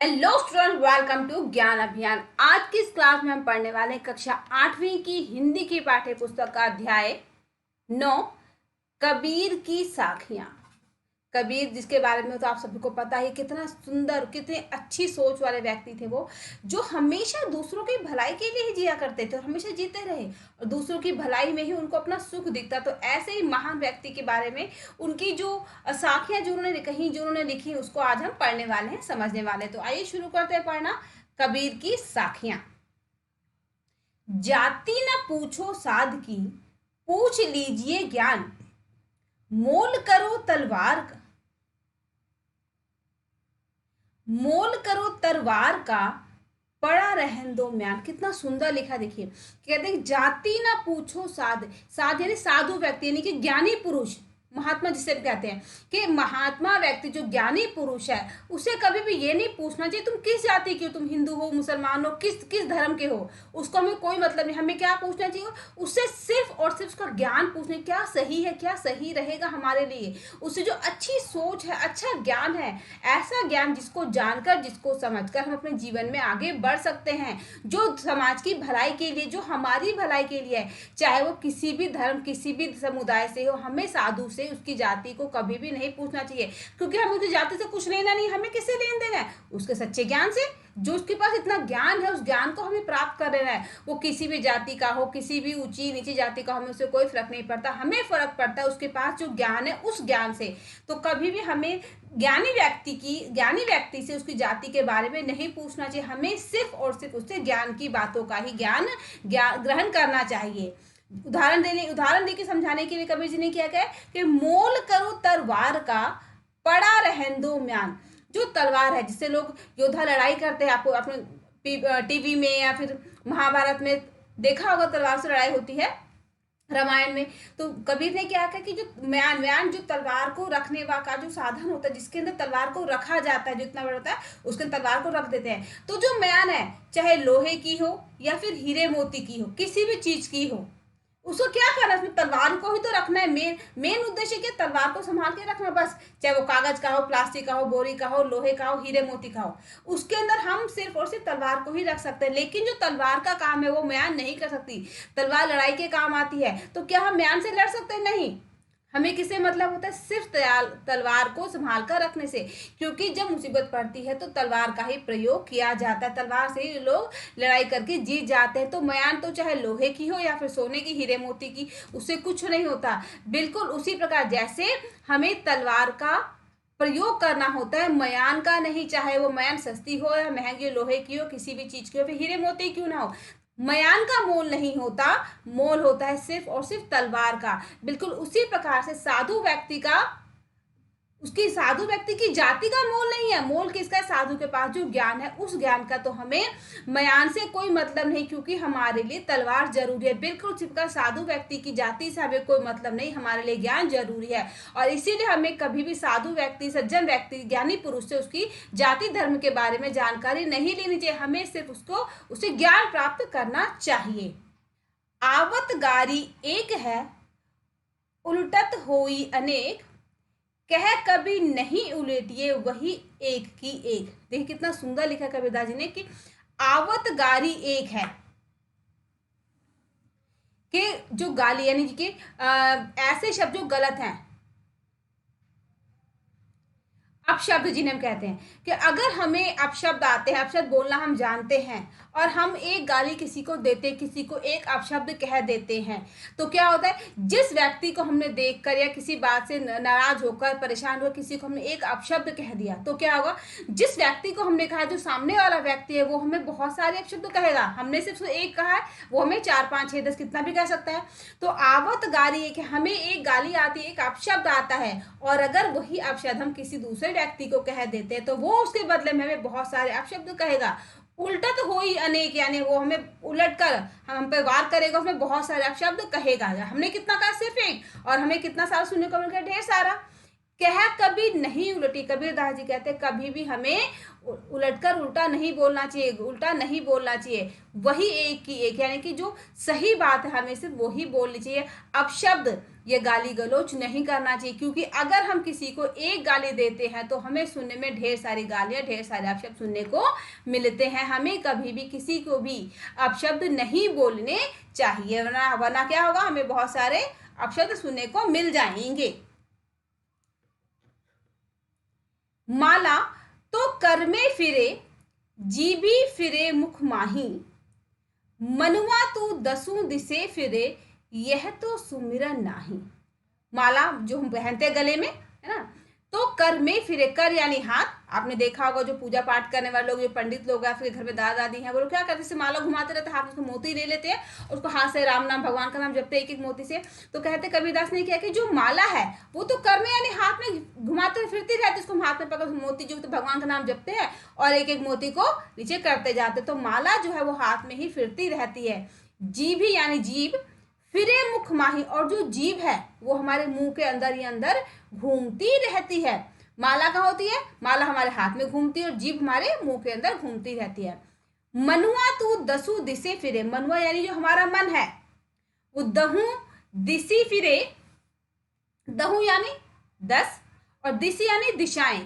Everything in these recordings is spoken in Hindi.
हेलो स्टूडेंट, वेलकम टू ज्ञान अभियान। आज की इस क्लास में हम पढ़ने वाले हैं कक्षा 8वीं की हिंदी की पाठ्य पुस्तक का अध्याय 9, कबीर की साखियां। कबीर, जिसके बारे में तो आप सभी को पता है, कितना सुंदर, कितने अच्छी सोच वाले व्यक्ति थे वो, जो हमेशा दूसरों की भलाई के लिए ही जिया करते थे और हमेशा जीते रहे और दूसरों की भलाई में ही उनको अपना सुख दिखता। तो ऐसे ही महान व्यक्ति के बारे में उनकी जो साखियां जो उन्होंने कही, जो उन्होंने लिखी, उसको आज हम पढ़ने वाले हैं, समझने वाले हैं। तो आइए शुरू करते हैं पढ़ना कबीर की साखियां। जाति न पूछो साध की, पूछ लीजिए ज्ञान। मोल करो तलवार का, मोल करो तलवार का, पड़ा रहन दो म्यान। कितना सुंदर लिखा, देखिए। कहते हैं जाति ना पूछो साध, साध यानी साधु व्यक्ति, यानी कि ज्ञानी पुरुष, महात्मा जिसे कहते हैं, कि महात्मा व्यक्ति जो ज्ञानी पुरुष है उसे कभी भी ये नहीं पूछना चाहिए तुम किस जाति के हो, तुम हिंदू हो, मुसलमान हो, किस किस धर्म के हो। उसको हमें कोई मतलब नहीं। हमें क्या पूछना चाहिए? उससे सिर्फ और सिर्फ उसका ज्ञान पूछने, क्या सही है, क्या सही रहेगा हमारे लिए। उससे जो अच्छी सोच है, अच्छा ज्ञान है, ऐसा ज्ञान जिसको जानकर, जिसको समझकर हम अपने जीवन में आगे बढ़ सकते हैं, जो समाज की भलाई के लिए, जो हमारी भलाई के लिए है, चाहे वो किसी भी धर्म, किसी भी समुदाय से हो। हमें साधु से उसकी जाति को कभी भी नहीं पूछना चाहिए, क्योंकि हमें उसकी जाति से कुछ लेना नहीं। हमें किससे लेन देना है? उसके सच्चे ज्ञान से। जो उसके पास इतना ज्ञान है, उस ज्ञान को हमें प्राप्त कर लेना है। वो किसी भी जाति का हो, किसी भी ऊंची नीची जाति का, हमें उससे कोई फर्क नहीं पड़ता। हमें फर्क पड़ता है उसके पास जो ज्ञान है, उस ज्ञान से। तो कभी भी हमें ज्ञानी व्यक्ति से उसकी जाति के बारे में नहीं पूछना चाहिए। हमें सिर्फ और सिर्फ उससे ज्ञान की बातों का ही ज्ञान ग्रहण करना चाहिए। उदाहरण देके समझाने के लिए कबीर जी ने क्या कहा कि मोल करो तलवार का, पड़ा रहन दो म्यान। जो तलवार है, जिससे लोग योद्धा लड़ाई करते हैं, आपको अपने टीवी में या फिर महाभारत में देखा होगा, तलवार से लड़ाई होती है रामायण में। तो कबीर ने क्या कहा कि जो म्यान, म्यान जो तलवार को रखने का जो साधन होता है, जिसके अंदर तलवार को रखा जाता है, जो इतना बड़ा होता है उसके अंदर तलवार को रख देते हैं। तो जो म्यान है, चाहे लोहे की हो या फिर हीरे मोती की हो, किसी भी चीज की हो, उसको क्या करना है? उसमें तलवार को ही तो रखना है। मेन मेन उद्देश्य क्या? तलवार को संभाल के रखना बस। चाहे वो कागज का हो, प्लास्टिक का हो, बोरी का हो, लोहे का हो, हीरे मोती का हो, उसके अंदर हम सिर्फ और सिर्फ तलवार को ही रख सकते हैं। लेकिन जो तलवार का काम है वो म्यान नहीं कर सकती। तलवार लड़ाई के काम आती है, तो क्या हम म्यान से लड़ सकते हैं? नहीं। हमें किससे मतलब होता है? सिर्फ तलवार को संभाल कर रखने से। क्योंकि जब मुसीबत पड़ती है तो तलवार का ही प्रयोग किया जाता है। तलवार से ही लोग लड़ाई करके जीत जाते हैं। तो म्यान तो चाहे लोहे की हो या फिर सोने की, हीरे मोती की, उससे कुछ नहीं होता। बिल्कुल उसी प्रकार जैसे हमें तलवार का प्रयोग करना होता है, म्यान का नहीं। चाहे वो म्यान सस्ती हो या महंगी, लोहे की हो, किसी भी चीज की हो, फिर हीरे मोती क्यों ना हो, म्यान का मोल नहीं होता। मोल होता है सिर्फ और सिर्फ तलवार का। बिल्कुल उसी प्रकार से साधु व्यक्ति का, उसकी साधु व्यक्ति की जाति का मोल नहीं है। मोल किसका है? साधु के पास जो ज्ञान है, उस ज्ञान का। तो हमें म्यान से कोई मतलब नहीं, क्योंकि हमारे लिए तलवार जरूरी है। बिल्कुल उसी प्रकार साधु व्यक्ति की जाति से हमें कोई मतलब नहीं, हमारे लिए ज्ञान जरूरी है। और इसीलिए हमें कभी भी साधु व्यक्ति, सज्जन व्यक्ति, ज्ञानी पुरुष से उसकी जाति धर्म के बारे में जानकारी नहीं लेनी चाहिए। हमें सिर्फ उससे ज्ञान प्राप्त करना चाहिए। आवत गारी एक है, उलटत होई अनेक, कह कभी नहीं उलेटिए वही एक की एक। देखिए कितना सुंदर लिखा कबीरदास जी ने कि आवत गारी एक है, कि जो गाली यानी कि ऐसे शब्द जो गलत हैं, अपशब्द जिन्हें हम कहते हैं, कि अगर हमें अपशब्द आते हैं, अपशब्द बोलना हम जानते हैं, और हम एक गाली किसी को देते, किसी को एक अपशब्द कह देते हैं, तो क्या होता है? जिस व्यक्ति को हमने देखकर या किसी बात से नाराज होकर, परेशान होकर किसी को हमने एक अपशब्द कह दिया, तो क्या होगा? जिस व्यक्ति को हमने कहा, जो सामने वाला व्यक्ति है, वो हमें बहुत सारे अपशब्द कहेगा। हमने सिर्फ एक कहा है, वो हमें 4 5 6 10 कितना भी कह सकता है। तो आवत गाली है कि हमें एक गाली आती है, एक अपशब्द आता है, और अगर वही अपशब्द हम किसी दूसरे व्यक्ति को कह देते हैं, तो वो उसके बदले में हमें बहुत सारे अपशब्द कहेगा। उल्टत हो ही अनेक, यानी वो हमें उलट कर हम पे वार करेगा, उसमें बहुत सारे अपशब्द कहेगा। हमने कितना कहा? सिर्फ एक, और हमें कितना सारा सुनने को मिल गया? ढेर सारा। कह कभी नहीं उलटी। कबीरदास जी कहते हैं कभी भी हमें उलटकर उल्टा नहीं बोलना चाहिए, उल्टा नहीं बोलना चाहिए, वही एक की एक, यानी कि जो सही बात है हमें सिर्फ वही बोलनी चाहिए। अपशब्द ये गाली गलौज नहीं करना चाहिए, क्योंकि अगर हम किसी को एक गाली देते हैं तो हमें सुनने में ढेर सारी गालियां, ढेर सारे अपशब्द सुनने को मिलते हैं। हमें कभी भी किसी को भी अपशब्द नहीं बोलने चाहिए, वरना वरना क्या होगा, हमें बहुत सारे अपशब्द सुनने को मिल जाएंगे। माला तो कर में फिरे, जीभी फिरे मुख माही, मनुआ तू दसों दिसे फिरे, यह तो सुमिरन नाही। माला जो हम पहनते हैं गले में, है ना, तो कर में फिरे, कर यानी हाथ। आपने देखा होगा जो पूजा पाठ करने वाले लोग, जो पंडित लोग हैं, फिर घर में दादा दादी हैं, वो लोग क्या करते हैं, माला घुमाते रहते हैं, हाथ में उसको मोती ले लेते हैं, उसको हाथ से राम नाम भगवान का नाम जपते हैं एक एक मोती से। तो कहते कबीरदास ने किया कि जो माला है वो तो कर में यानी हाथ में घुमाते फिरती रहती, उसको हाथ में पकड़ मोती जो तो भगवान का नाम जपते हैं और एक एक मोती को नीचे करते जाते। तो माला जो है वो हाथ में ही फिरती रहती है। जीभी यानी जीभ, फिरे मुख माही, और जो जीभ है वो हमारे मुंह के अंदर ही अंदर घूमती रहती है। माला कहाँ होती है, माला हमारे हाथ में घूमती है और जीभ हमारे मुंह के अंदर घूमती रहती है। मनुआ तू दसु दिसे फिरे, मनुआ यानी जो हमारा मन है वो दहु दिसी फिरे, दहु यानी 10 और दिसी यानी दिशाएं,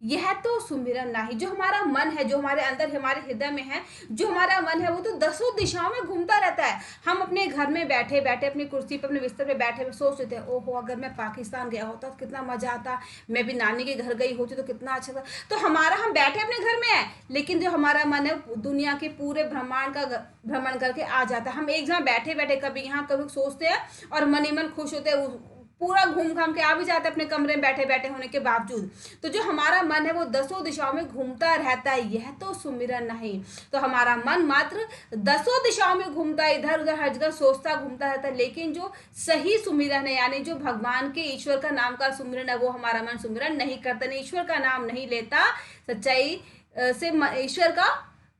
यह तो सुमिरन नाही। जो हमारा मन है, जो हमारे अंदर हमारे हृदय में है, जो हमारा मन है वो तो 10 दिशाओं में घूमता रहता है। हम अपने घर में बैठे बैठे अपनी कुर्सी पर अपने बिस्तर पे बैठे हुए सोच लेते हैं, ओहो अगर मैं पाकिस्तान गया होता तो कितना मजा आता, मैं भी नानी के घर गई होती तो कितना अच्छा था। तो हमारा, हम बैठे अपने घर में है, लेकिन जो हमारा मन है दुनिया के पूरे ब्रह्मांड का भ्रमण करके आ जाता है। हम एक जगह बैठे बैठे कभी यहाँ कभी सोचते हैं और मन ही मन खुश होते हैं, पूरा घूम घाम के आ भी जाते हैं अपने कमरे में बैठे बैठे होने के बावजूद। तो जो हमारा मन है वो 10 दिशाओं में घूमता रहता है, यह तो सुमिरन नहीं। तो हमारा मन मात्र 10 दिशाओं में घूमता है, इधर उधर हर जगह सोचता घूमता रहता है, लेकिन जो सही सुमिरन है यानी जो भगवान के ईश्वर का नाम का सुमिरन है वो हमारा मन सुमिरन नहीं करता, नहीं ईश्वर का नाम नहीं लेता, सच्चाई से ईश्वर का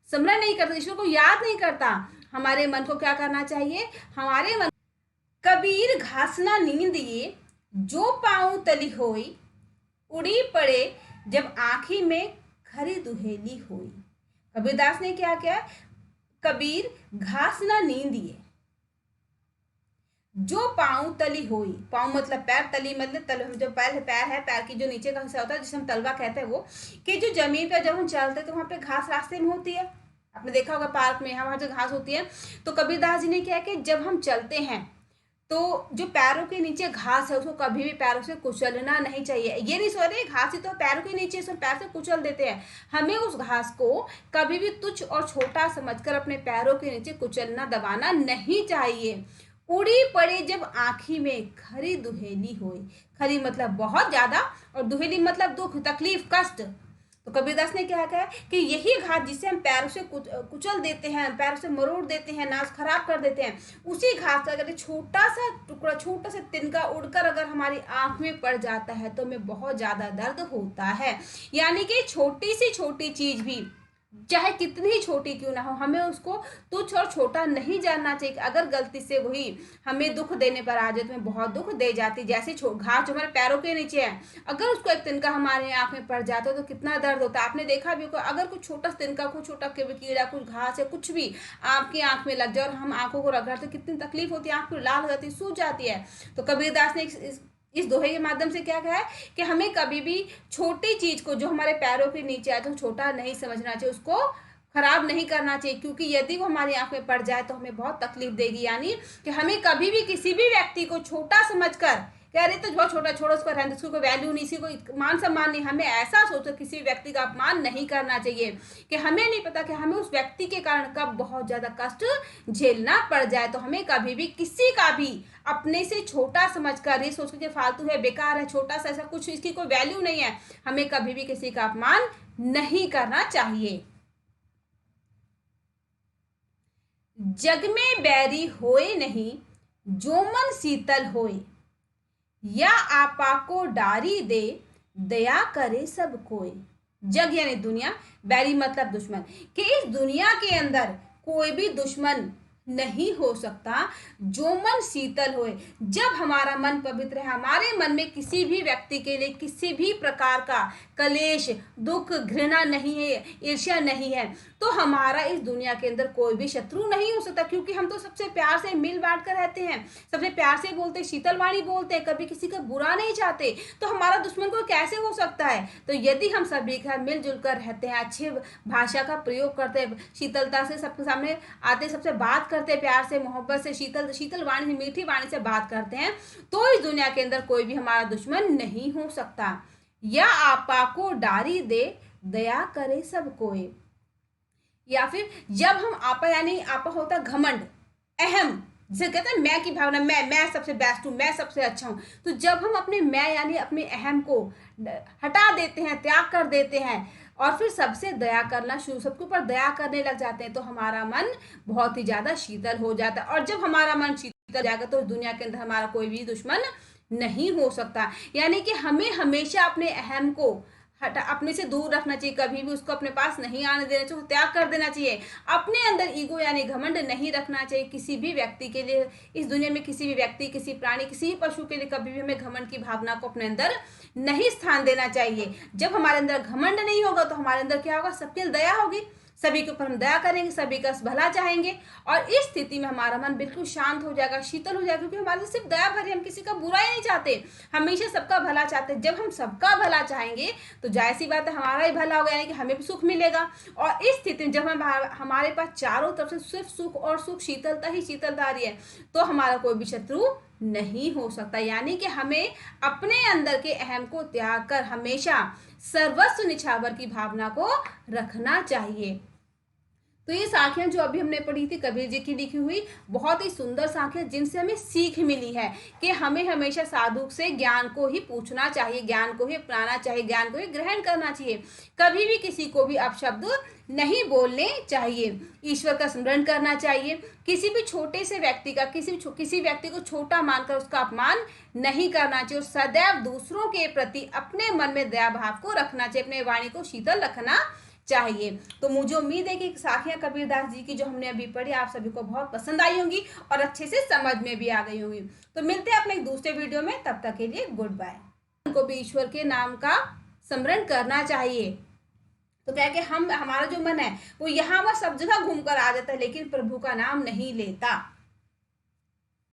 स्मरण नहीं करता, ईश्वर को याद नहीं करता। हमारे मन को क्या करना चाहिए, हमारे मन, कबीर घासना नींद ये, जो पाऊं तली होई, उड़ी पड़े जब आंखी में खरी दुहेली होई। कबीरदास ने क्या किया, कबीर घासना नींद ये, जो पाऊं तली होई, पाऊं मतलब पैर, तली मतलब तल, जो पैर है, पैर की जो नीचे का हिस्सा होता है जिसे हम तलवा कहते हैं, वो कि जो जमीन पर जब हम चलते तो वहां पे घास रास्ते में होती है, आपने देखा होगा पार्क में वहां जो घास होती है। तो कबीरदास जी ने क्या कि जब हम चलते हैं तो जो पैरों के नीचे घास है उसको कभी भी पैरों से कुचलना नहीं चाहिए। ये नहीं सोच रहे घास ही तो पैरों के नीचे से पैर से कुचल देते हैं, हमें उस घास को कभी भी तुच्छ और छोटा समझकर अपने पैरों के नीचे कुचलना दबाना नहीं चाहिए। उड़ी पड़े जब आंखी में खरी दुहेली होई, खरी मतलब बहुत ज्यादा और दुहेली मतलब दुख, तकलीफ, कष्ट। तो कबीरदास ने क्या कहा कि यही घास जिसे हम पैरों से कुचल देते हैं, पैरों से मरोड़ देते हैं, नाश खराब कर देते हैं, उसी घास का अगर छोटा सा टुकड़ा, छोटा सा तिनका उड़कर अगर हमारी आंख में पड़ जाता है तो हमें बहुत ज्यादा दर्द होता है। यानी कि छोटी सी छोटी चीज भी चाहे कितनी ही छोटी क्यों ना हो, हमें उसको तुच्छ और छोटा नहीं जानना चाहिए। अगर गलती से वही हमें दुख देने पर आ जाए तो हमें बहुत दुख दे जाती। जैसे घास जो हमारे पैरों के नीचे है, अगर उसको एक तिनका हमारे आंख में पड़ जाता है तो कितना दर्द होता है। आपने देखा भी होगा, अगर कुछ छोटा तिनका, कुछ छोटा कीड़ा, कुछ घास या कुछ भी आपकी आंख में लग जाए और हम आंखों को रगड़ते तो कितनी तकलीफ होती है, आंख में लाल हो जाती है, सूज जाती है। तो कबीरदास ने इस दोहे के माध्यम से क्या कहा है कि हमें कभी भी छोटी चीज को जो हमारे पैरों के नीचे आए तो छोटा नहीं समझना चाहिए, उसको खराब नहीं करना चाहिए, क्योंकि यदि वो हमारी आंख में पड़ जाए तो हमें बहुत तकलीफ देगी। यानी कि हमें कभी भी किसी भी व्यक्ति को छोटा समझकर कह रहे तो बहुत छोटा, छोड़ो उसको रहने, उसको कोई वैल्यू नहीं, इसी को मान सम्मान नहीं, हमें ऐसा सोचो किसी व्यक्ति का अपमान नहीं करना चाहिए कि हमें नहीं पता कि हमें उस व्यक्ति के कारण कब बहुत ज्यादा कष्ट झेलना पड़ जाए। तो हमें कभी भी किसी का भी अपने से छोटा समझकर ये सोच के फालतू है, बेकार है, छोटा सा, ऐसा कुछ, इसकी कोई वैल्यू नहीं है, हमें कभी भी किसी का अपमान नहीं करना चाहिए। जग में बैरी होए नहीं, जो मन शीतल होए, या आपा को डारी दे, दया करे सब कोई। जग यानी दुनिया, बैरी मतलब दुश्मन, कि इस दुनिया के अंदर कोई भी दुश्मन नहीं हो सकता जो मन शीतल होए। जब हमारा मन पवित्र है, हमारे मन में किसी भी व्यक्ति के लिए किसी भी प्रकार का कलेश, दुख, घृणा नहीं है, ईर्ष्या नहीं है, तो हमारा इस दुनिया के अंदर कोई भी शत्रु नहीं हो सकता, क्योंकि हम तो सबसे प्यार से मिल बांट कर रहते हैं, सबसे प्यार से बोलते हैं, शीतल वाणी बोलते हैं, कभी किसी का बुरा नहीं चाहते, तो हमारा दुश्मन को कैसे हो सकता है। तो यदि हम सभी का मिलजुल कर रहते हैं, अच्छे भाषा का प्रयोग करते हैं, शीतलता से सबके सामने आते, सबसे बात करते हैं, प्यार से, मोहब्बत से, शीतल शीतल वाणी से, मीठी वाणी से बात करते हैं, तो इस दुनिया के अंदर कोई भी हमारा दुश्मन नहीं हो सकता। या आपा को डारी दे, दया करे सब कोई। या फिर जब हम आपा, यानी आपा होता घमंड, अहम, जिसे कहते हैं मैं की भावना, मैं सबसे बेस्ट हूँ, मैं सबसे अच्छा हूँ। तो जब हम अपने मैं यानी अपने अहम को हटा देते हैं, त्याग कर देते हैं, और फिर सबसे दया करना शुरू, सबके ऊपर दया करने लग जाते हैं, तो हमारा मन बहुत ही ज्यादा शीतल हो जाता है। और जब हमारा मन शीतल जाएगा तो दुनिया के अंदर हमारा कोई भी दुश्मन नहीं हो सकता। यानी कि हमें हमेशा अपने अहम को हटा, अपने से दूर रखना चाहिए, कभी भी उसको अपने पास नहीं आने देना चाहिए, त्याग कर देना चाहिए। अपने अंदर ईगो यानी घमंड नहीं रखना चाहिए किसी भी व्यक्ति के लिए। इस दुनिया में किसी भी व्यक्ति, किसी प्राणी, किसी भी पशु के लिए कभी भी हमें घमंड की भावना को अपने अंदर नहीं स्थान देना चाहिए। जब हमारे अंदर घमंड नहीं होगा तो हमारे अंदर क्या होगा, सबके दया होगी, सभी के ऊपर हम दया करेंगे, सभी का भला चाहेंगे, और इस स्थिति में हमारा मन बिल्कुल शांत हो जाएगा, शीतल हो जाएगा, क्योंकि हमारे सिर्फ दया भरी, हम किसी का बुरा ही नहीं चाहते, हमेशा सबका भला चाहते हैं। जब हम सबका भला चाहेंगे तो जाहिर सी बात है हमारा ही भला होगा, यानी कि हमें भी सुख मिलेगा। और इस स्थिति में जब हम हमारे पास चारों तरफ से सिर्फ सुख और सुख, शीतलता ही शीतलता आ रही है, तो हमारा कोई भी शत्रु नहीं हो सकता। यानी कि हमें अपने अंदर के अहम को त्याग कर हमेशा सर्वस्व निछावर की भावना को रखना चाहिए। तो ये साखियां जो अभी हमने पढ़ी थी कबीर जी की लिखी हुई, बहुत ही सुंदर साखियां, जिनसे हमें सीख मिली है कि हमें हमेशा साधु से ज्ञान को ही पूछना चाहिए, ज्ञान को ही अपनाना चाहिए, ज्ञान को ही ग्रहण करना चाहिए, कभी भी किसी को भी अपशब्द नहीं बोलने चाहिए, ईश्वर का स्मरण करना चाहिए, किसी भी छोटे से व्यक्ति का, किसी व्यक्ति को छोटा मानकर उसका अपमान नहीं करना चाहिए, और सदैव दूसरों के प्रति अपने मन में दया भाव को रखना चाहिए, अपने वाणी को शीतल रखना चाहिए। तो मुझे उम्मीद है कि साखियां कबीरदास जी की जो हमने अभी पढ़ी आप सभी को बहुत पसंद आई होंगी और अच्छे से समझ में भी आ गई होंगी। तो मिलते हैं अपने एक दूसरे वीडियो में, तब तक के लिए गुड बाय। उनको भी ईश्वर के नाम का स्मरण करना चाहिए। तो क्या कि हमारा जो मन है वो यहाँ वह सब जगह घूम कर आ जाता है, लेकिन प्रभु का नाम नहीं लेता।